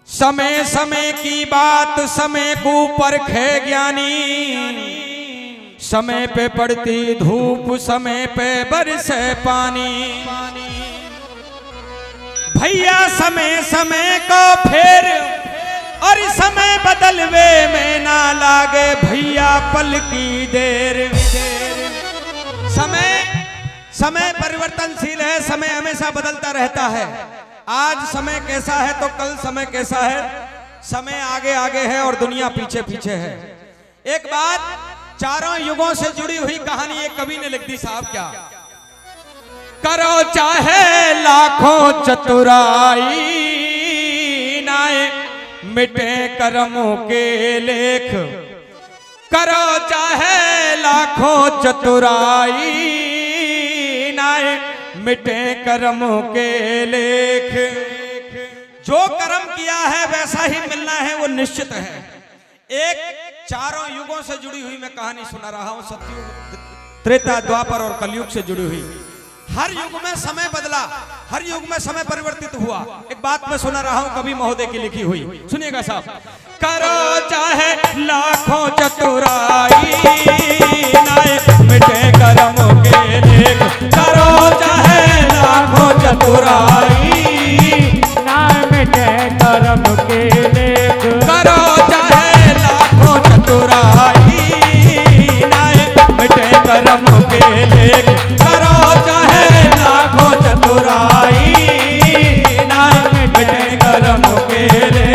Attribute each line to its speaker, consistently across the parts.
Speaker 1: समय समय की बात समय को परखे ज्ञानी, समय पे पड़ती धूप समय पे बरसे पानी। भैया समय समय को फेर और समय बदलवे में ना लागे भैया पल की देर। समय परिवर्तनशील है, समय हमेशा बदलता रहता है। आज समय कैसा है तो कल समय कैसा है। समय आगे आगे है और दुनिया पीछे पीछे है। एक बात, चारों युगों से जुड़ी हुई कहानी एक कवि ने लिख दी साहब। क्या करो चाहे लाखों चतुराई, नाए मिटे कर्मों के लेख। करो चाहे लाखों चतुराई, नाए मिटे कर्मों के लेख। जो कर्म किया है वैसा ही मिलना है, वो निश्चित है। एक चारों युगों से जुड़ी हुई मैं कहानी सुना रहा हूं, सतयुग, त्रेता, द्वापर और कलयुग से जुड़ी हुई। हर युग में समय बदला, हर युग में समय परिवर्तित हुआ। एक बात मैं सुना रहा हूं कवि महोदय की लिखी हुई, सुनिएगा साहब। करो चाहे लाखों चतुराई, नाए मिटे कर्मों के लेख। करो चाहे लाखों चतुराई,
Speaker 2: नाए मिटे कर्म के लेख।
Speaker 1: करो चाहे लाखों चतुराई, नाए मिटे कर्मों के लेख। करो चाहे लाखों चतुराई, नाए मिटे कर्मों के लेख।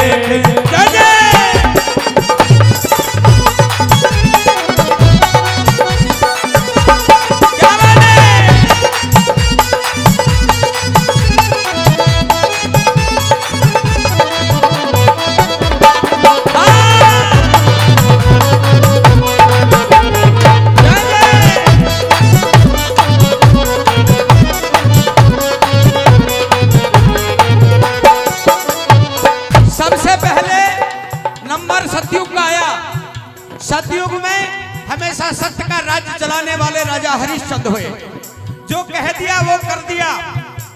Speaker 1: सतयुग में हमेशा सत्य का राज्य चलाने वाले राजा हरिश्चंद्र हुए। जो कह दिया वो कर दिया,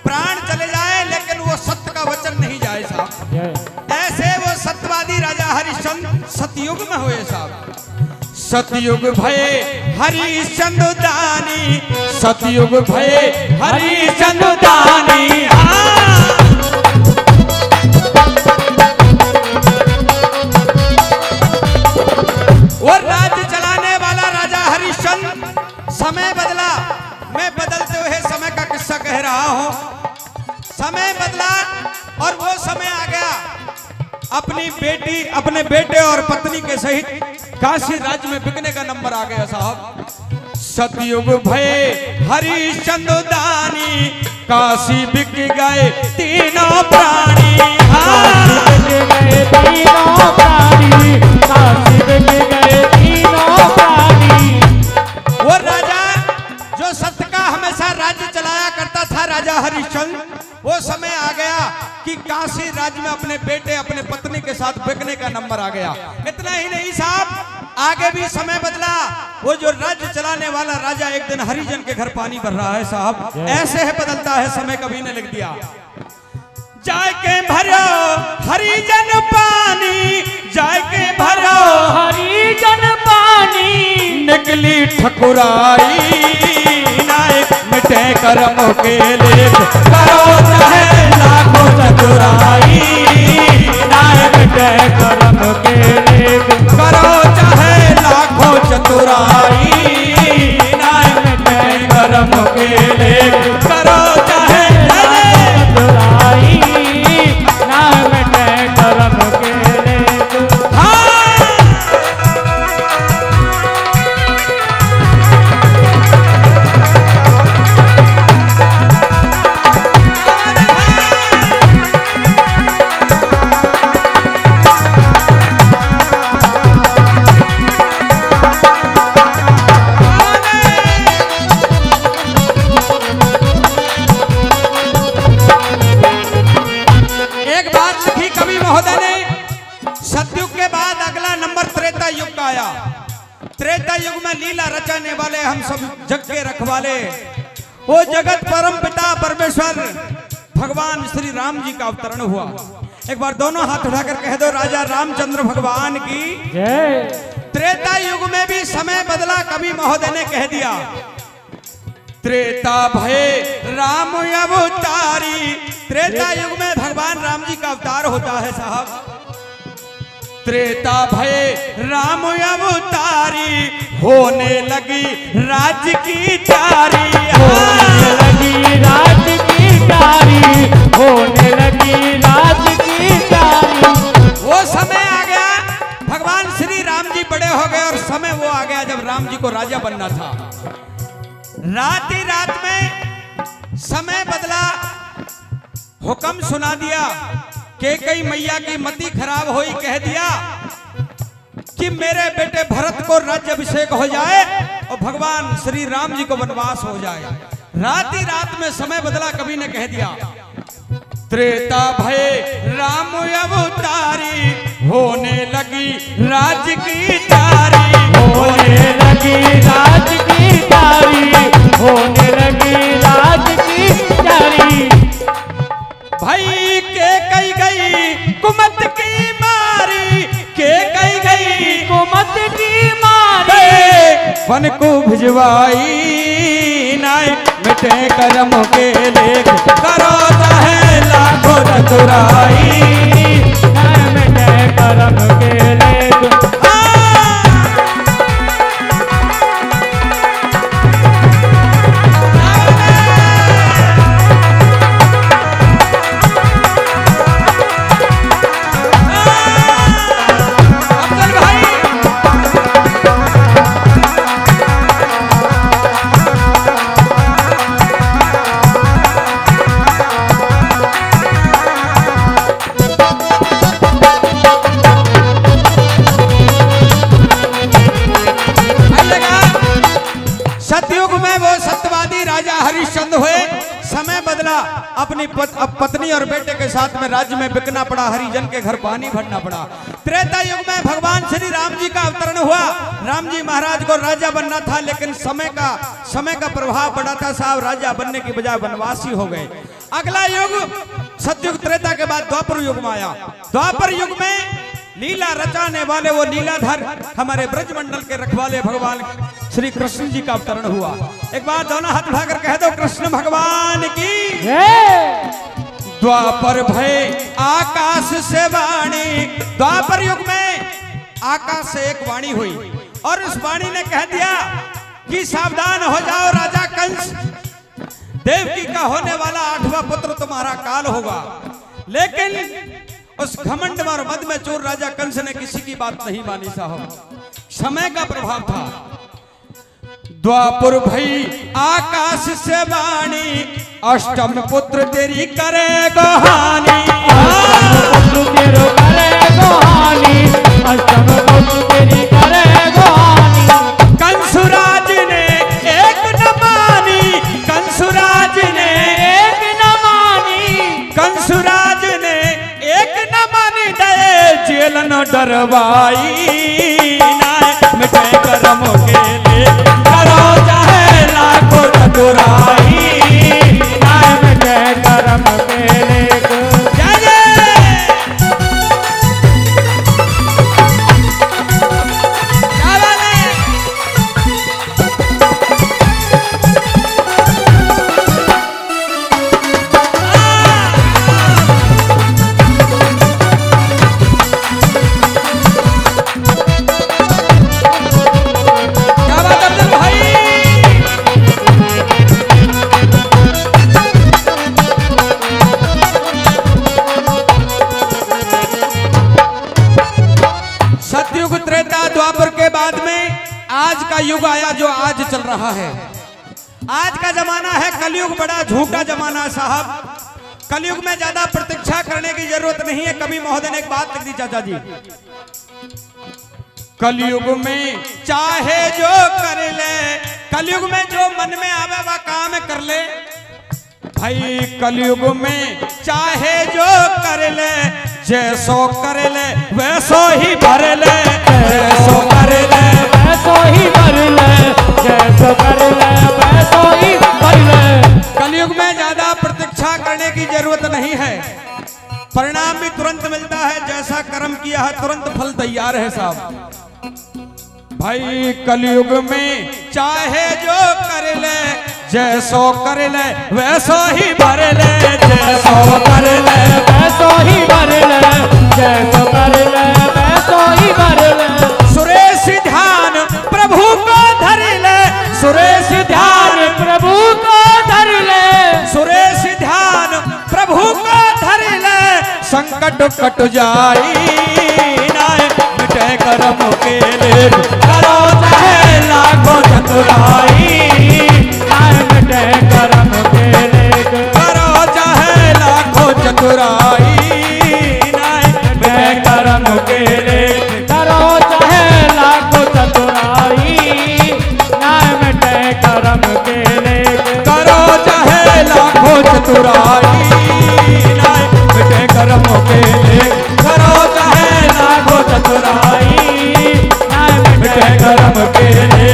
Speaker 1: प्राण चले जाए लेकिन वो सत्य का वचन नहीं जाए साहब। ऐसे वो सत्यवादी राजा हरिश्चंद्र सतयुग में हुए साहब। सतयुग भये हरिश्चंद्र दानी, सतयुग भये हरिश्चंद्र दानी। वो राज्य चलाने वाला राजा हरिश्चंद्र, समय बदला। मैं बदलते हुए समय का किस्सा कह रहा हूं। समय बदला और वो समय आ गया, अपनी बेटी, अपने बेटे और पत्नी के सहित काशी राज्य में बिकने का नंबर आ गया साहब। सतयुग भये हरिश्चंद्र दानी, काशी बिक गए तीनों प्राणी।
Speaker 2: काशी बिक गए तीनों प्राणी, काशी बिक गए तीनों प्राणी।
Speaker 1: वो राजा जो सत्य का हमेशा राज्य चलाया करता था, राजा हरिश्चंद्र, वो समय आ गया कि काशी राज्य में अपने बेटे, अपने पत्नी के साथ बिकने का नंबर आ गया। इतना ही नहीं साहब, आगे भी समय बदला। वो जो राज्य चलाने वाला राजा एक दिन हरिजन के घर पानी भर रहा है साहब। ऐसे है बदलता है समय, कवि ने लिख दिया। जाके भरो हरिजन पानी, जाके भरो
Speaker 2: हरिजन पानी।
Speaker 1: निकली ठकुराई, नाए मिटे कर्मों के लेख। करो चाहे लाखों चतुराई, नाए मिटे कर्मों के लेख। करो चाहे लाखों चतुराई, नाए मिटे कर्मों के लेख। करो चाहे
Speaker 2: चतुराई, नाए मिटे कर्म के लेख।
Speaker 1: त्रेता युग में लीला रचाने वाले हम सब जग के रखवाले, वो जगत परम पिता परमेश्वर भगवान श्री राम जी का अवतरण हुआ। एक बार दोनों हाथ उठाकर कह दो राजा रामचंद्र भगवान की
Speaker 2: जय।
Speaker 1: त्रेता युग में भी समय बदला, कवि महोदय ने कह दिया त्रेता भय राम अवतारी। त्रेता युग में भगवान राम जी का अवतार होता है साहब। त्रेता भय राम अवतारी, होने लगी राज्य की तारी।
Speaker 2: होने लगी राज्य की तारी, होने लगी राज्य की तारी।
Speaker 1: वो समय आ गया, भगवान श्री राम जी बड़े हो गए और समय वो आ गया जब राम जी को राजा बनना था। रात ही रात में समय बदला, हुक्म सुना दिया कि कई मैया की मति खराब हुई, कह दिया कि मेरे बेटे भरत को राज्याभिषेक हो जाए और भगवान श्री राम जी को वनवास हो जाए। रात ही रात में समय बदला, कवि ने कह दिया त्रेता भय राम अवतारी, होने लगी राज्य की तारी।
Speaker 2: होने लगी राज्य की तारी, होने लगी राज्य की तारी।
Speaker 1: भाई के कई गई कुमत की मारी, के कई गई
Speaker 2: कुमत की मारी।
Speaker 1: वन को भिजवाई नाय, मिटे करम के लेख करो चाहे लाखों चतुराई।
Speaker 2: मिटे करम के लेख।
Speaker 1: सतयुग में वो सत्यवादी राजा हरिश्चंद्र हुए। समय बदला, अपनी पत्नी और बेटे के साथ में राज्य में बिकना पड़ा, हरिजन के घर पानी भरना पड़ा। त्रेता युग में भगवान श्री राम जी का अवतरण हुआ। राम जी महाराज को राजा बनना था, लेकिन समय का प्रभाव पड़ा था साहब, राजा बनने की बजाय वनवासी हो गए। अगला युग सतयुग त्रेता के बाद द्वापर युग में आया। द्वापर युग में लीला रचाने वाले वो लीलाधर हमारे ब्रजमंडल के रखवाले भगवान श्री कृष्ण जी का अवतरण हुआ। एक बार दोनों हाथ उठाकर कह दो कृष्ण भगवान की द्वापर भय आकाश से वाणी। द्वापर युग में आकाश से एक वाणी हुई और उस वाणी ने कह दिया कि सावधान हो जाओ राजा कंस, देवकी का होने वाला 8वां पुत्र तुम्हारा काल होगा। लेकिन उस घमंड और मद में चोर राजा कंस ने किसी की बात नहीं मानी साहब, समय का प्रभाव था। द्वापर भई आकाश से वाणी, अष्टम पुत्र तेरी करे गोहानी।
Speaker 2: अष्टम पुत्र तेरो करे गोहानी, अष्टम पुत्र तेरी करे गोहानी।
Speaker 1: कंसुराज ने एक न मानी, कंसुराज ने
Speaker 2: एक न मानी,
Speaker 1: कंसुराज ने एक न मानी। दे जेल न डरवाई, मिटे करम के लिए करो चाहे लाखों चतुराई।
Speaker 2: मिटे करम के लेख।
Speaker 1: जय जय क्या बात है। क्या बात अब्दुल भाई। सतयुग त्रेता द्वापर के बाद में आज का युग आया जो आज चल रहा है। आज का जमाना है कलयुग, बड़ा झूठा जमाना है साहब। कलयुग में ज्यादा प्रतीक्षा करने की जरूरत नहीं है। कवि महोदय ने एक बात लिख दी चाचा जी, कलयुग में चाहे जो कर ले, कलयुग में जो मन में आवे वह काम कर ले। भाई कलयुग में चाहे जो कर ले, जैसो कर ले वैसो ही भर ले, जैसो कर ले
Speaker 2: वैसो ही भर ले, जैसो कर ले वैसो ही भर ले।
Speaker 1: कलयुग में ज्यादा प्रतीक्षा करने की जरूरत नहीं है, परिणाम भी तुरंत मिलता है। जैसा कर्म किया है तुरंत फल तैयार है साहब। भाई कलयुग में चाहे जो कर ले, जैसो कर ले वैसो ही भर ले, जैसो कर ले
Speaker 2: वैसो ही भर ले, जैसो कर ले वैसो ही भर ले।
Speaker 1: सुरेश ध्यान प्रभु को धर ले, सुरेश ध्यान
Speaker 2: प्रभु को धर ले,
Speaker 1: सुरेश ध्यान प्रभु को धर ले। संकट कट जाई नाय मिटे कर्म के ले, करो चाहे लाखों चतुराई
Speaker 2: नाय मिटे कर्म के ले,
Speaker 1: करो चाहे लाखों चतुराई नाय मिटे कर्म के ले,
Speaker 2: करो चाहे लाखों चतुराई नाय मिटे कर्म के ले,
Speaker 1: करो चाहे लाखों चतुराई नाय मिटे कर्म के ले, करो चाहे लाखों चतुराई नाय मिटे कर्म के ले,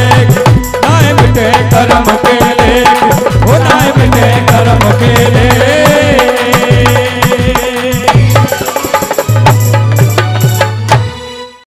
Speaker 1: नाय मिटे कर्म